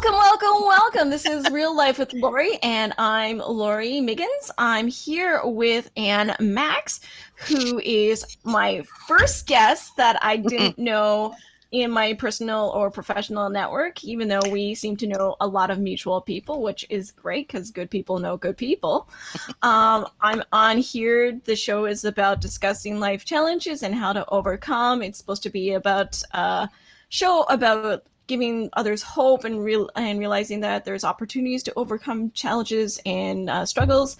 Welcome, welcome, welcome. This is Real Life with Laurie, and I'm Laurie Miggins. I'm here with Ann Max, who is my first guest that I didn't know in my personal or professional network, even though we seem to know a lot of mutual people, which is great because good people know good people. I'm on here. The show is about discussing life challenges and how to overcome. It's supposed to be about show about giving others hope and realizing that there's opportunities to overcome challenges and struggles.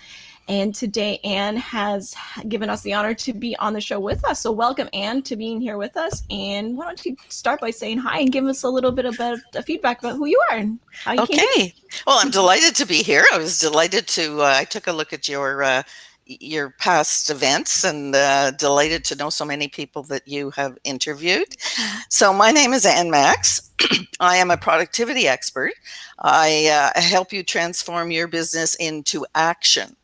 And today, Anne has given us the honor to be on the show with us. So, welcome, Anne, to being here with us. And why don't you start by saying hi and give us a little bit about feedback about who you are and how you came to Okay. Well, I'm delighted to be here. I was delighted to, I took a look at your past events and delighted to know so many people that you have interviewed. So my name is Ann Max. I am a productivity expert. I help you transform your business into action.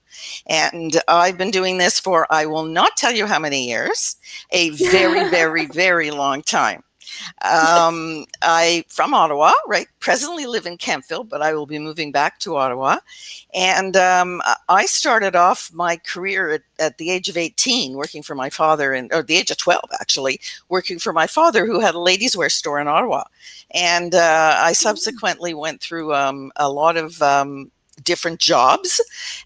And I've been doing this for, I will not tell you how many years, a very, very, very long time. I from Ottawa, right? Presently live in Kemptville, but I will be moving back to Ottawa. And I started off my career at the age of 18, working for my father, or the age of 12, actually, working for my father, who had a ladies' wear store in Ottawa. And I subsequently went through a lot of different jobs.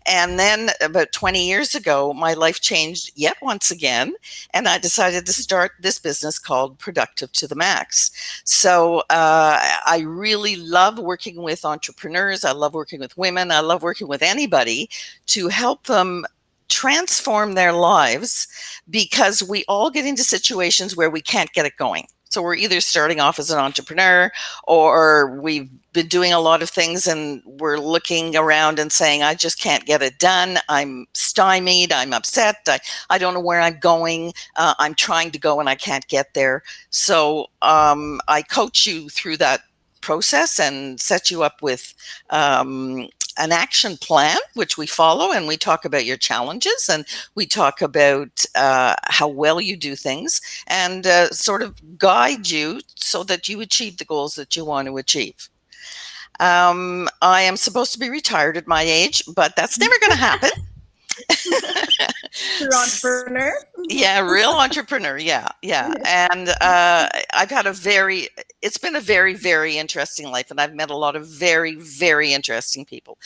And then about 20 years ago, my life changed yet once again. And I decided to start this business called Productive to the Max. So I really love working with entrepreneurs. I love working with women. I love working with anybody to help them transform their lives, because we all get into situations where we can't get it going. So we're either starting off as an entrepreneur, or we've been doing a lot of things and we're looking around and saying, I just can't get it done. I'm stymied. I'm upset. I don't know where I'm going. I'm trying to go and I can't get there. So I coach you through that process and set you up with an action plan, which we follow, and we talk about your challenges, and we talk about how well you do things, and sort of guide you so that you achieve the goals that you want to achieve. I am supposed to be retired at my age, but that's never going to happen. True entrepreneur. Yeah, real entrepreneur. Yeah, yeah. And I've had it's been a very, very interesting life, and I've met a lot of very, very interesting people.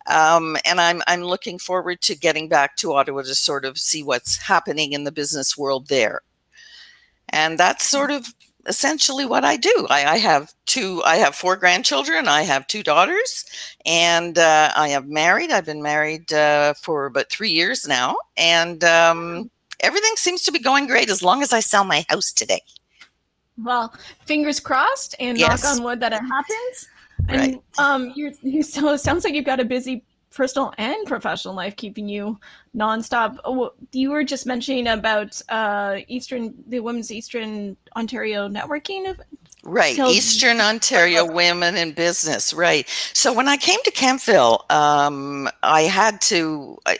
And I'm looking forward to getting back to Ottawa to sort of see what's happening in the business world there. And that's sort of essentially what I do. I have four grandchildren. I have two daughters, and I am married. I've been married for about 3 years now, and everything seems to be going great as long as I sell my house today. Well, fingers crossed and knock Yes, on wood that it happens. right. And so it sounds like you've got a busy personal and professional life keeping you nonstop. Oh, you were just mentioning about the Women's Eastern Ontario networking. Right, Tell Eastern Ontario Women in Business. Right. So when I came to Kemptville,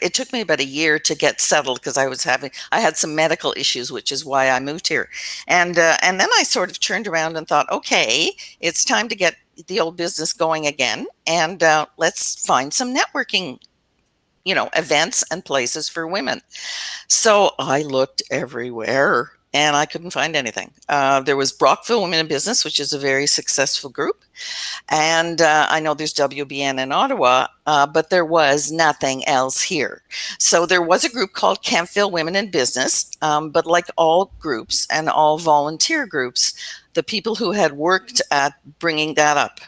it took me about a year to get settled because I had some medical issues, which is why I moved here. And then I sort of turned around and thought, okay, it's time to get the old business going again, and let's find some networking, events and places for women. So I looked everywhere and I couldn't find anything. There was Brockville Women in Business, which is a very successful group. And I know there's WBN in Ottawa, but there was nothing else here. So there was a group called Kemptville Women in Business, but like all groups and all volunteer groups, the people who had worked at bringing that up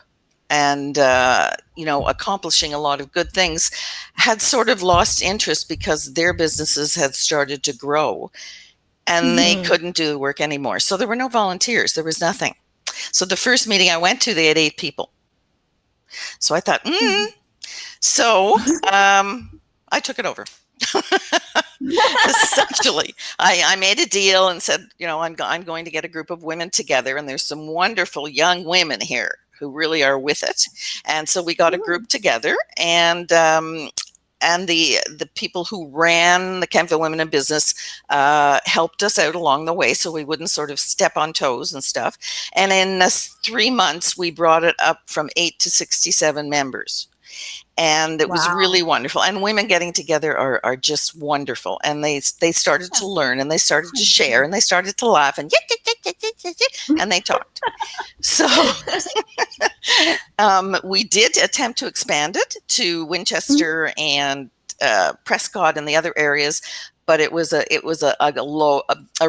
and accomplishing a lot of good things had sort of lost interest because their businesses had started to grow and they couldn't do the work anymore. So there were no volunteers. There was nothing. So the first meeting I went to, they had 8 people. So I thought, So I took it over. Essentially, I made a deal and said, I'm going to get a group of women together, and there's some wonderful young women here who really are with it. And so we got a group together, and the people who ran the Kempville Women in Business helped us out along the way, so we wouldn't sort of step on toes and stuff. And in 3 months, we brought it up from 8 to 67 members. And it was Wow. really wonderful. And women getting together are just wonderful. And they started to learn, and they started to share, and they started to laugh, and and they talked. So we did attempt to expand it to Winchester and Prescott and the other areas, but it was a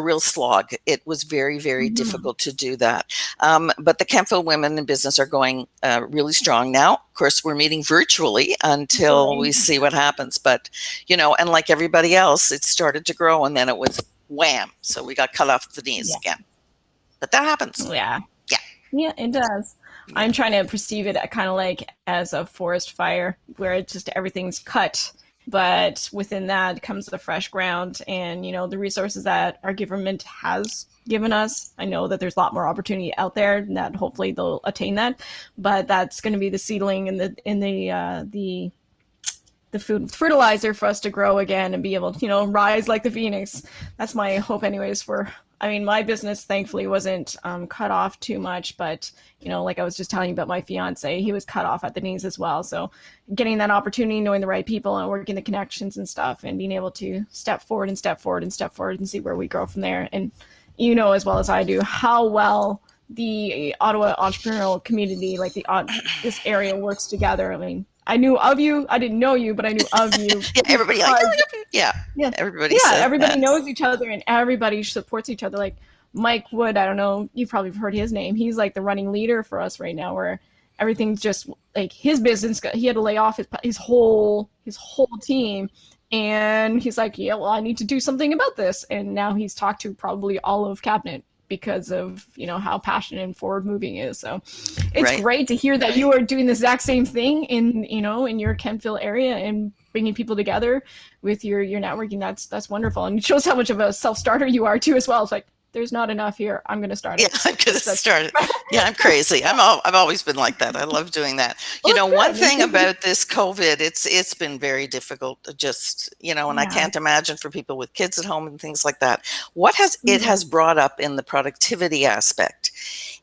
real slog. It was very, very difficult to do that. But the Kempville Women in Business are going really strong now. Of course, we're meeting virtually until we see what happens. But, and like everybody else, it started to grow, and then it was wham. So we got cut off the knees again. But that happens. Yeah. Yeah. Yeah, it does. I'm trying to perceive it kind of like as a forest fire where it's just everything's cut, but within that comes the fresh ground and, the resources that our government has given us. I know that there's a lot more opportunity out there and that hopefully they'll attain that, but that's going to be the seedling and the food fertilizer for us to grow again and be able to, rise like the phoenix. That's my hope anyways my business thankfully wasn't cut off too much, but like I was just telling you about my fiance, he was cut off at the knees as well. So getting that opportunity, knowing the right people and working the connections and stuff and being able to step forward and step forward and step forward and see where we grow from there. And as well as I do how well the Ottawa entrepreneurial community, like this area works together. I knew of you. I didn't know you, but I knew of you. Everybody everybody knows each other and everybody supports each other. Like Mike Wood, I don't know, you've probably heard his name. He's like the running leader for us right now, where everything's just like his business. He had to lay off his whole team, and he's like, yeah, well, I need to do something about this. And now he's talked to probably all of cabinet because of how passionate and forward moving is. So it's great to hear that you are doing the exact same thing in your Kempville area and bringing people together with your networking. That's wonderful, and it shows how much of a self-starter you are too as well. It's like, there's not enough here, I'm going to start it. Yeah, I'm going to start it. Yeah, I'm crazy. I've always been like that. I love doing that. One thing about this COVID, it's been very difficult to just, and I can't imagine for people with kids at home and things like that. It has brought up in the productivity aspect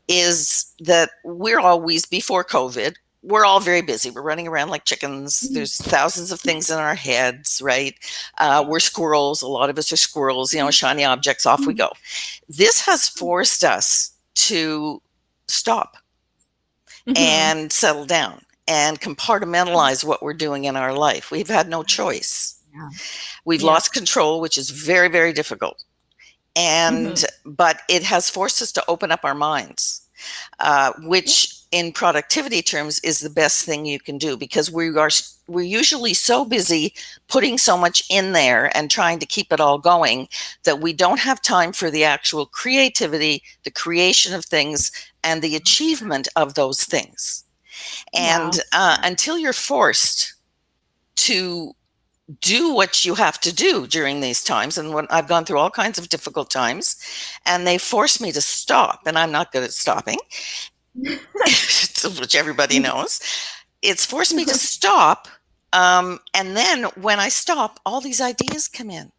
is that we're always, before COVID, we're all very busy. We're running around like chickens. There's thousands of things in our heads, right? We're squirrels. A lot of us are squirrels, shiny objects, off we go. This has forced us to stop and settle down and compartmentalize what we're doing in our life. We've had no choice. We've lost control, which is very, very difficult. But it has forced us to open up our minds, which in productivity terms is the best thing you can do, because we're usually so busy putting so much in there and trying to keep it all going that we don't have time for the actual creativity, the creation of things, and the achievement of those things. And until you're forced to do what you have to do during these times, and when I've gone through all kinds of difficult times, and they forced me to stop, and I'm not good at stopping, which everybody knows. It's forced me to stop, and then when I stop, all these ideas come in,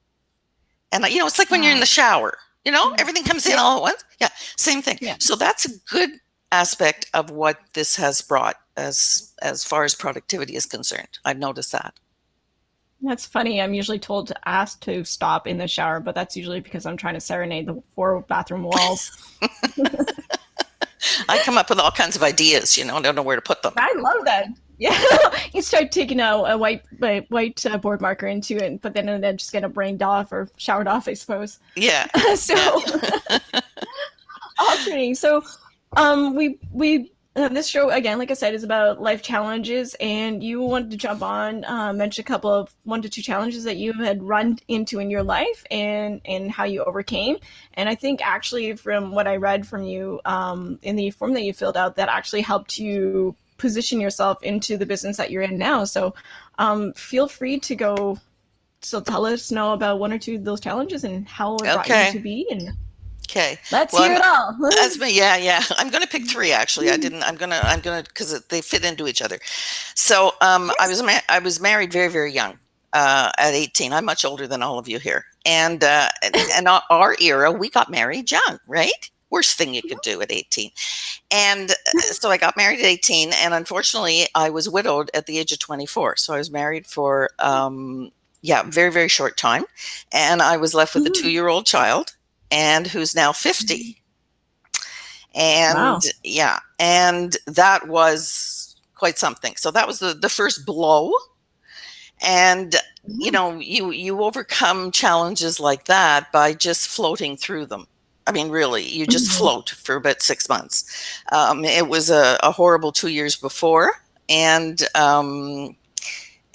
and it's like when you're in the shower, everything comes in all at once. Yeah, same thing. So that's a good aspect of what this has brought as far as productivity is concerned. I've noticed that. That's funny. I'm usually told to ask to stop in the shower, but that's usually because I'm trying to serenade the 4 bathroom walls. I come up with all kinds of ideas, I don't know where to put them. I love that. Yeah. You start taking a white board marker into it, but then just get it brained off or showered off, I suppose. Yeah. Alternating. So we this show, again, like I said, is about life challenges, and you wanted to jump on, mention a couple of 1 to 2 challenges that you had run into in your life and how you overcame. And I think actually from what I read from you in the form that you filled out, that actually helped you position yourself into the business that you're in now. So feel free to go. So tell us about 1 or 2 of those challenges and how it brought you to be. And Okay. Let's Well, hear it all. as me, yeah, yeah. I'm going to pick three actually. I didn't. I'm gonna because they fit into each other. So, Yes. I was married very, very young. At 18, I'm much older than all of you here, and our era, we got married young, right? Worst thing you could do at 18. And so I got married at 18, and unfortunately, I was widowed at the age of 24. So I was married for, yeah, very, very short time. And I was left with a Mhm. 2-year-old child, and who's now 50. And Wow. yeah, and that was quite something. So that was the first blow. And Mhm. you overcome challenges like that by just floating through them. I mean, really, you just Mhm. float for about 6 months. It was a horrible 2 years before, and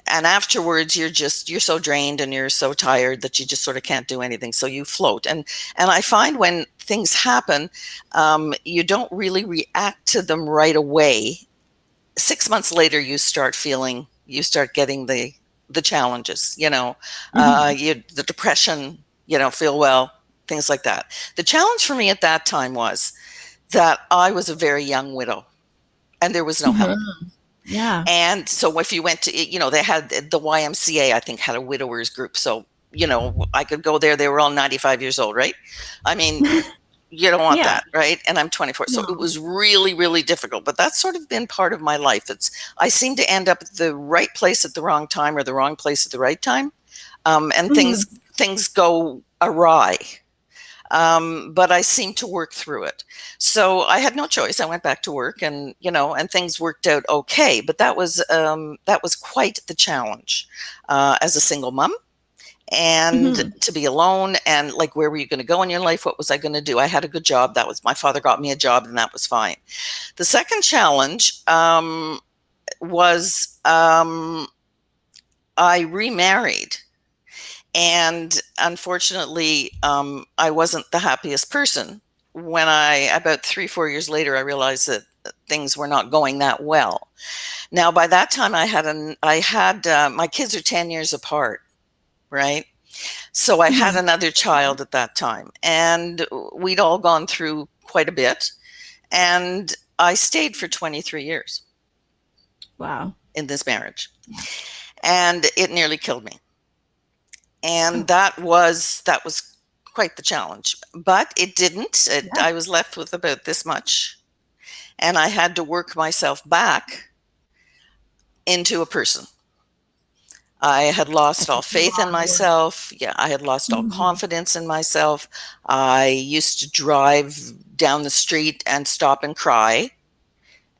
and afterwards you're so drained and you're so tired that you just sort of can't do anything, so you float. And I find when things happen, you don't really react to them right away. 6 months later you start getting the challenges, Mhm. the depression, feel well, things like that. The challenge for me at that time was that I was a very young widow and there was no help. Mhm. Yeah. And so if you went to, they had the YMCA, I think, had a widowers group. So, I could go there. They were all 95 years old, right? I mean, you don't want Yeah. that, right? And I'm 24. So it No. was really, really difficult. But that's sort of been part of my life. I seem to end up at the right place at the wrong time or the wrong place at the right time. And Mhm. things go awry. But I seem to work through it. So I had no choice. I went back to work, and things worked out okay. But that was quite the challenge as a single mom, and Mhm. to be alone, and like, where were you going to go in your life? What was I going to do? I had a good job. That was, my father got me a job, and that was fine. The second challenge was I remarried. And unfortunately, I wasn't the happiest person. When about 3, 4 years later, I realized that things were not going that well. Now, by that time, my kids are 10 years apart, right? So I had Mhm. another child at that time, and we'd all gone through quite a bit. And I stayed for 23 years Wow. in this marriage, and it nearly killed me. And Oh, that was quite the challenge, but it didn't. yeah. I was left with about this much, and I had to work myself back into a person. I had lost That's a all faith in lot of work. myself. Yeah, I had lost all Mhm. confidence in myself. I used to drive down the street and stop and cry,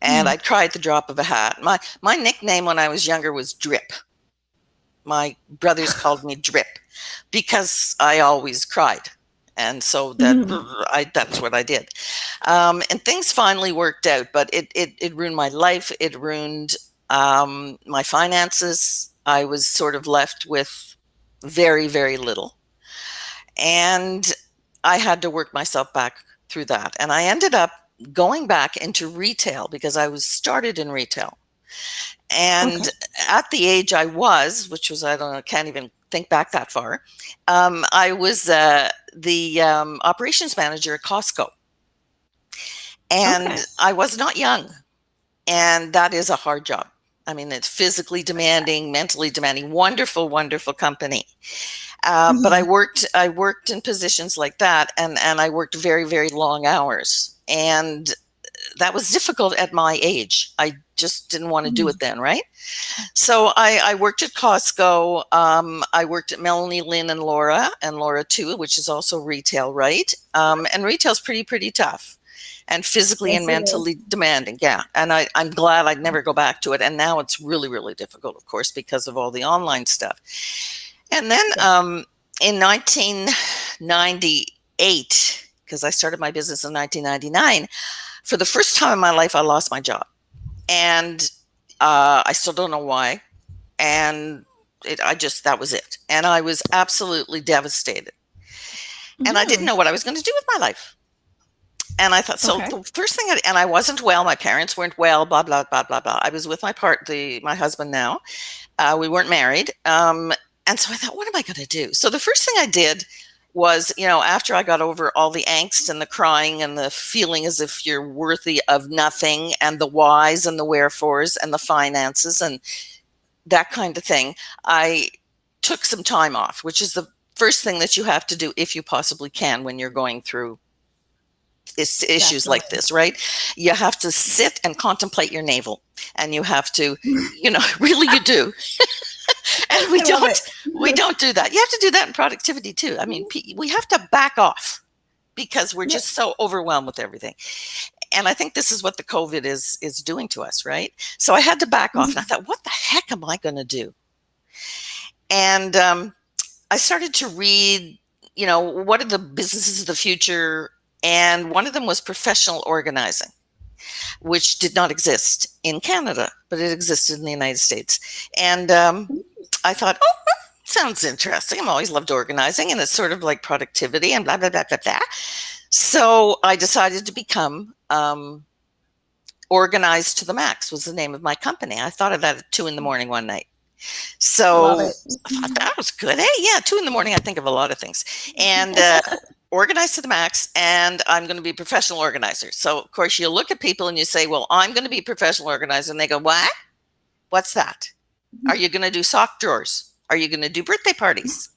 and Mm. I'd cry at the drop of a hat. My nickname when I was younger was Drip. My brothers called me Drip because I always cried. And so Mhm. that's what I did. And things finally worked out, but it ruined my life. It ruined my finances. I was sort of left with very, very little. And I had to work myself back through that. And I ended up going back into retail because I was started in retail. Okay. And at the age I was, which was, I don't know, I can't even think back that far, I was the operations manager at Costco. And Okay. I was not young. And that is a hard job. I mean, it's physically demanding, mentally demanding, wonderful, wonderful company. But Mhm. I worked in positions like that, and I worked very, very long hours. And that was difficult at my age. I just didn't want to do Mhm. it then, right? So I worked at Costco. I worked at Melanie Lynn and Laura too, which is also retail, right? And retail's pretty tough and physically and Yes, it is. mentally demanding. Yeah. And I'm glad I'd never go back to it. And now it's really, really difficult, of course, because of all the online stuff. And then Yeah. in 1998, because I started my business in 1999, for the first time in my life, I lost my job. And I still don't know why. And that was it. And I was absolutely devastated. And I didn't Mhm. know what I was going to do with my life. And I thought, so Okay. the first thing, and I wasn't well. My parents weren't well. Blah blah blah blah blah. I was with my husband now. We weren't married. And so I thought, what am I going to do? So the first thing I did was, after I got over all the angst and the crying and the feeling as if you're worthy of nothing, and the whys and the wherefores and the finances and that kind of thing, I took some time off, which is the first thing that you have to do if you possibly can when you're going through issues like Definitely. this, right? You have to sit and contemplate your navel, and you have to, really you do. And we I love don't it. we don't do that. You have to do that in productivity too. I mean, we have to back off because we're Yep. just so overwhelmed with everything. And I think this is what the COVID is doing to us, right? So I had to back off, and I thought, what the heck am I going to do? And I started to read, what are the businesses of the future? And one of them was professional organizing, which did not exist in Canada, but it existed in the United States. And I thought, oh, sounds interesting. I've always loved organizing, and it's sort of like productivity and blah, blah, blah, blah, blah. So I decided to become Organized to the Max was the name of my company. I thought of that at 2 in the morning one night. Love So it. I thought that was good. Hey, yeah, 2 in the morning, I think of a lot of things. And Organized to the Max, and I'm going to be a professional organizer. So, of course, you look at people and you say, well, I'm going to be a professional organizer. And they go, what? What's that? Are you going to do sock drawers? Are you going to do birthday parties?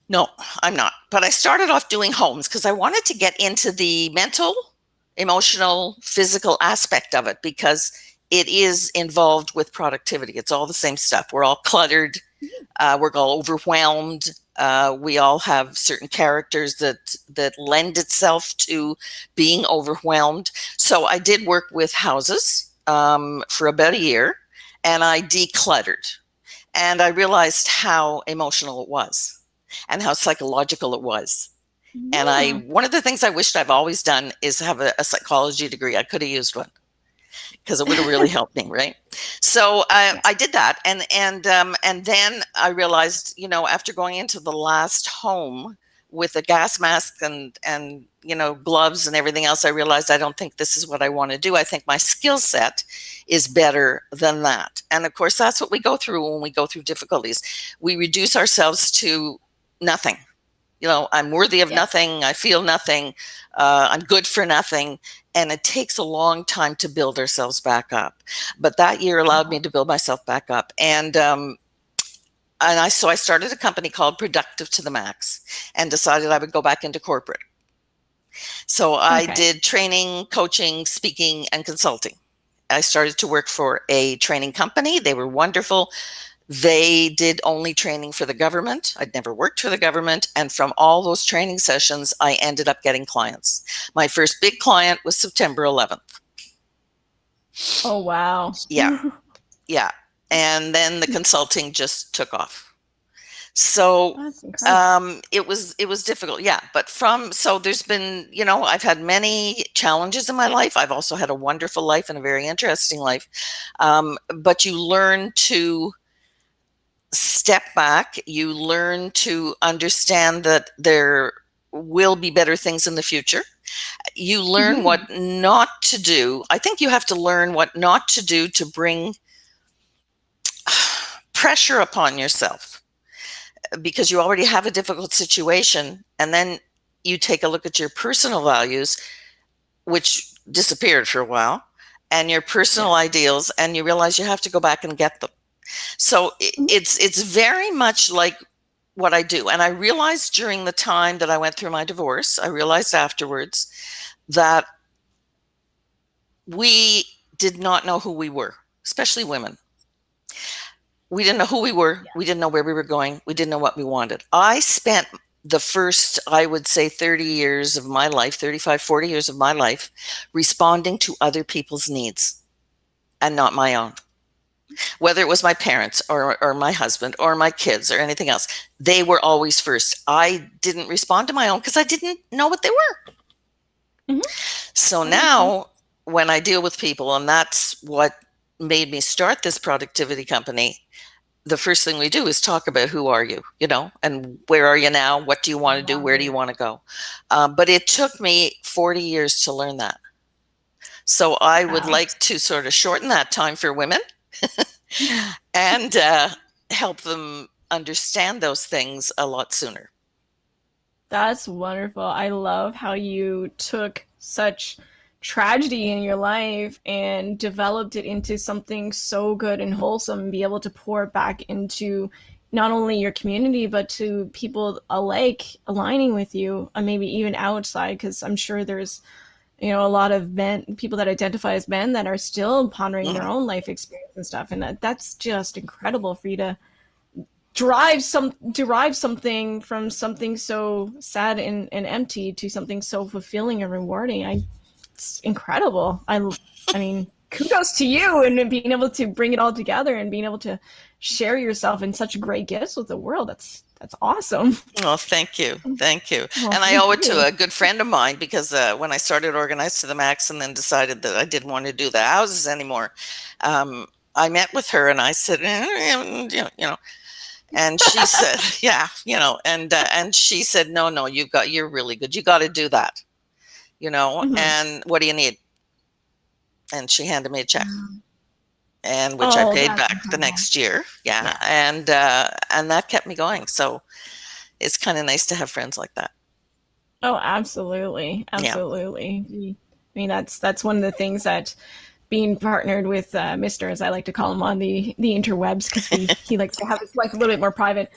No, I'm not. But I started off doing homes because I wanted to get into the mental, emotional, physical aspect of it, because it is involved with productivity. It's all the same stuff. We're all cluttered. We're all overwhelmed. We all have certain characters that lend itself to being overwhelmed. So I did work with houses for about a year, and I decluttered. And I realized how emotional it was and how psychological it was. And Yeah. one of the things I wished I've always done is have a psychology degree. I could have used one because it would have really helped me, right? So Yeah. I did that, and then I realized, after going into the last home with a gas mask and gloves and everything else, I realized I don't think this is what I want to do. I think my skill set is better than that, and of course that's what we go through when we go through difficulties. We reduce ourselves to nothing. I'm worthy of Yeah. nothing. I feel nothing. I'm good for nothing. And it takes a long time to build ourselves back up. But that year allowed me to build myself back up. So I started a company called Productive to the Max and decided I would go back into corporate. So I Okay. did training, coaching, speaking, and consulting. I started to work for a training company. They were wonderful. They did only training for the government. I'd never worked for the government. And from all those training sessions, I ended up getting clients. My first big client was September 11th. Oh, wow. Yeah, yeah. And then the consulting just took off. So That's incredible. it was difficult, yeah. But so there's been, I've had many challenges in my life. I've also had a wonderful life and a very interesting life. But you learn to step back. You learn to understand that there will be better things in the future. You learn Mhm. what not to do. I think you have to learn what not to do to bring pressure upon yourself, because you already have a difficult situation. And then you take a look at your personal values, which disappeared for a while, and your Yeah. personal ideals, and you realize you have to go back and get them. So Mhm. it's very much like what I do. And I realized during the time that I went through my divorce, I realized afterwards that we did not know who we were, especially women. We didn't know who we were. Yeah. We didn't know where we were going. We didn't know what we wanted. I spent the first, I would say, 30 years of my life, 35, 40 years of my life, responding to other people's needs and not my own. Whether it was my parents or my husband or my kids or anything else, they were always first. I didn't respond to my own because I didn't know what they were. Mhm. So That makes sense. now when I deal with people, and that's what made me start this productivity company, the first thing we do is talk about who are you, and where are you now? What do you want to do? Love Where do you it. want to go? But it took me 40 years to learn that. So I would Wow. like to sort of shorten that time for women and help them understand those things a lot sooner. That's wonderful. I love how you took such tragedy in your life and developed it into something so good and wholesome and be able to pour it back into not only your community but to people alike aligning with you and maybe even outside, because I'm sure there's a lot of men, people that identify as men, that are still pondering their Mhm. own life experience and stuff, and that's just incredible for you to derive something from something so sad and empty to something so fulfilling and rewarding. It's incredible. I mean, kudos to you and being able to bring it all together and being able to share yourself in such great gifts with the world. That's awesome. Oh, thank you. Thank you. Well, And I thank owe it to you. a good friend of mine because when I started Organized to the Max and then decided that I didn't want to do the houses anymore, um, I met with her and I said, and she said, yeah, and she said, no, no, you're really good. You got to do that, Mm-hmm. and what do you need? And she handed me a check and which I Oh, paid that's back the incredible. next year. Yeah. Yeah. And that kept me going. So it's kind of nice to have friends like that. Oh, absolutely, Yeah. absolutely. I mean, that's one of the things that being partnered with Mister, as I like to call him on the interwebs, because he likes to have his life a little bit more private.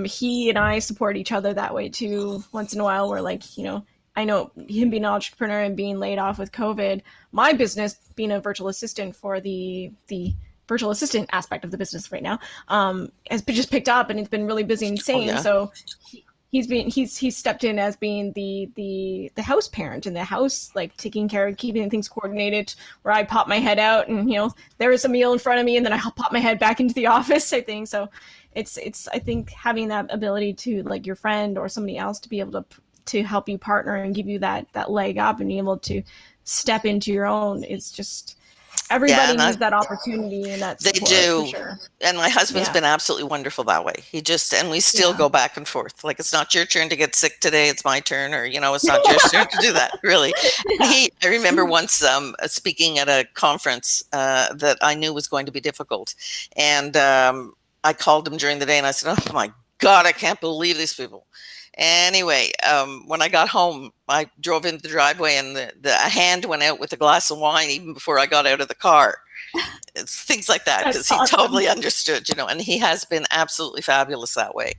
He and I support each other that way too. Once in a while, we're like, I know him being an entrepreneur and being laid off with COVID, my business being a virtual assistant for the virtual assistant aspect of the business right now, has just picked up and it's been really busy and Oh, insane. yeah. So he's stepped in as being the house parent in the house, like taking care of keeping things coordinated, where I pop my head out and there is a meal in front of me and then I pop my head back into the office, I think. So it's I think having that ability to, like, your friend or somebody else to be able to help you partner and give you that leg up and be able to step into your own, it's just, Yeah. everybody And I, needs that opportunity and that they support for do. sure. And my husband's Yeah. been absolutely wonderful that way. And we still Yeah. go back and forth. Like, it's not your turn to get sick today, it's my turn, or, it's not your turn to do that, really. And Yeah. I remember once speaking at a conference that I knew was going to be difficult. And I called him during the day and I said, oh my God, I can't believe these people. Anyway, when I got home, I drove into the driveway and a hand went out with a glass of wine even before I got out of the car. It's things like that That's because he awesome. totally understood, and he has been absolutely fabulous that way.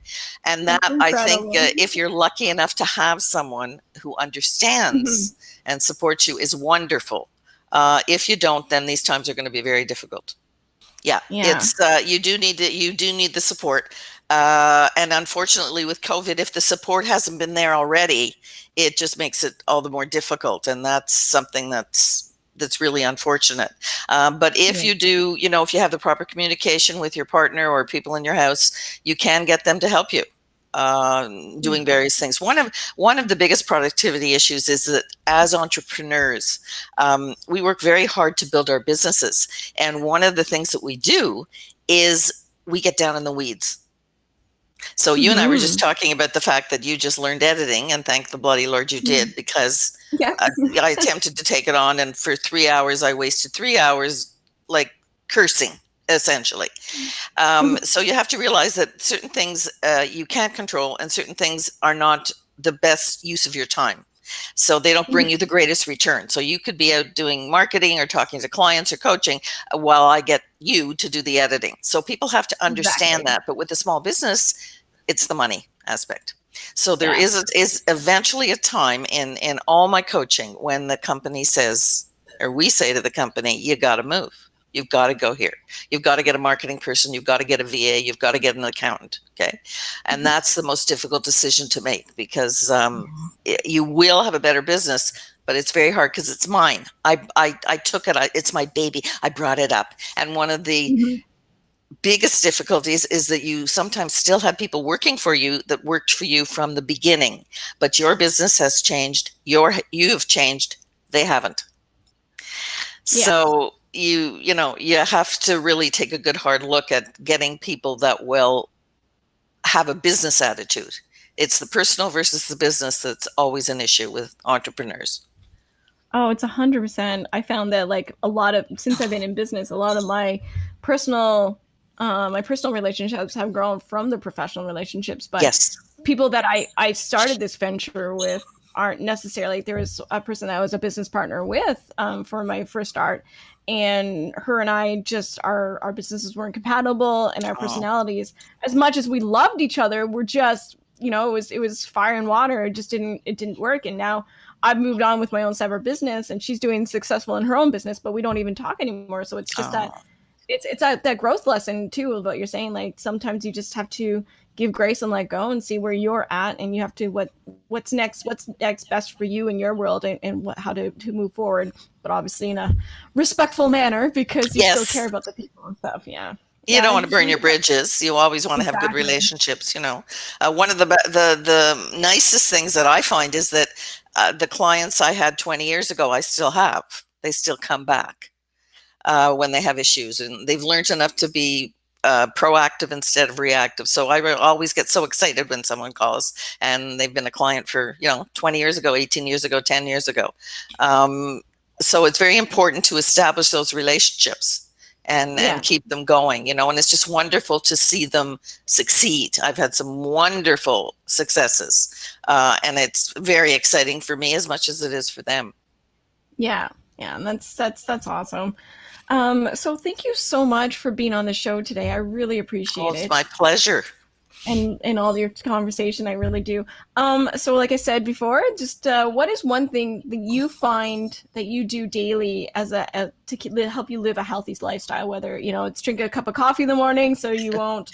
And That's that, I think, incredible. if you're lucky enough to have someone who Mhm. understands and supports you, is wonderful. If you don't, then these times are going to be very difficult. Yeah, Yeah. it's you do need the support. And unfortunately, with COVID, if the support hasn't been there already, it just makes it all the more difficult, and that's something that's really unfortunate. But if Yeah. you do, if you have the proper communication with your partner or people in your house, you can get them to help you Yeah. doing various things. One of the biggest productivity issues is that as entrepreneurs, we work very hard to build our businesses, and one of the things that we do is we get down in the weeds. So you and I were just Mhm. talking about the fact that you just learned editing, and thank the bloody Lord you Yeah. did, because Yeah. I attempted to take it on, and for 3 hours, I wasted 3 hours like cursing, essentially. So you have to realize that certain things you can't control, and certain things are not the best use of your time. So they don't bring you the greatest return. So you could be out doing marketing or talking to clients or coaching while I get you to do the editing. So people have to understand Exactly. that. But with a small business, it's the money aspect. So there Yeah. is eventually a time in all my coaching when the company says, or we say to the company, you got to move. You've got to go here. You've got to get a marketing person. You've got to get a VA. You've got to get an accountant. Okay. And that's the most difficult decision to make because you will have a better business, but it's very hard because it's mine. I took it. It's my baby. I brought it up. And one of the Mhm. biggest difficulties is that you sometimes still have people working for you that worked for you from the beginning, but your business has changed. You've changed. They haven't. Yeah. So you have to really take a good hard look at getting people that will have a business attitude. It's the personal versus the business that's always an issue with entrepreneurs. Oh, it's 100%. I found that, like, a lot of, since I've been in business, a lot of personal my personal relationships have grown from the professional relationships, but Yes. people that I started this venture with aren't necessarily. There was a person that I was a business partner with for my first start, and her and I just our businesses weren't compatible, and our Oh, personalities, as much as we loved each other, were just, it was fire and water. It didn't work, and now I've moved on with my own separate business, and she's doing successful in her own business, but we don't even talk anymore. So it's just that oh, it's that growth lesson too of what you're saying. Like sometimes you just have to give grace and let go and see where you're at, and you have to what's next best for you in your world, and how to move forward, but obviously in a respectful manner because you still care yes. about the people and stuff. Yeah, You yeah, don't I want to just burn really your bridges. You always want to have good exactly. relationships. One of the nicest things that I find is that the clients I had 20 years ago, I still have. They still come back when they have issues, and they've learned enough to be proactive instead of reactive. So I always get so excited when someone calls and they've been a client for 20 years ago, 18 years ago, 10 years ago. Um, so it's very important to establish those relationships and Yeah, keep them going, and it's just wonderful to see them succeed. I've had some wonderful successes, and it's very exciting for me as much as it is for them. yeah, yeah, and that's awesome. So thank you so much for being on the show today. I really Oh, appreciate it's it. my pleasure. And all your conversation. I really do. So like I said before, just what is one thing that you find that you do daily as to help you live a healthy lifestyle? Whether it's drink a cup of coffee in the morning so you won't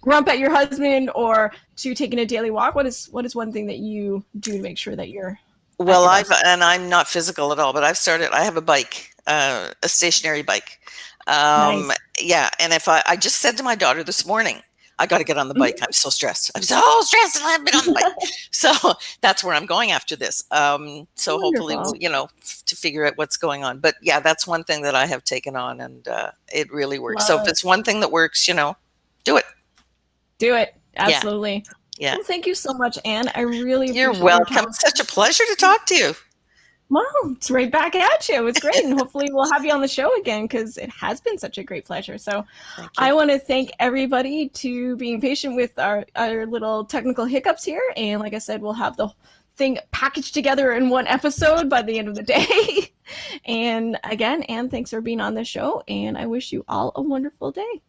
grump at your husband, or to taking a daily walk. What is one thing that you do to make sure that you're at Well, your I've best? and I'm not physical at all, but I have a bike, a stationary bike. Nice. Yeah, and if I just said to my daughter this morning, I got to get on the bike. Mhm. I'm so stressed. I'm so stressed, and I haven't been on the bike. So that's where I'm going after this. So hopefully, Wonderful. to figure out what's going on. But yeah, that's one thing that I have taken on, and it really works. So Love if it. it's one thing that works, do it. Do it. Yeah, Absolutely. yeah. Well, thank you so much, Anne. I really You're appreciate your welcome. time. It's such a pleasure to talk to you. Well, it's right back at you. It's great. And hopefully we'll have you on the show again because it has been such a great pleasure. So Thank you. I want to thank everybody to being patient with our little technical hiccups here. And like I said, we'll have the thing packaged together in one episode by the end of the day. And again, Anne, thanks for being on the show. And I wish you all a wonderful day.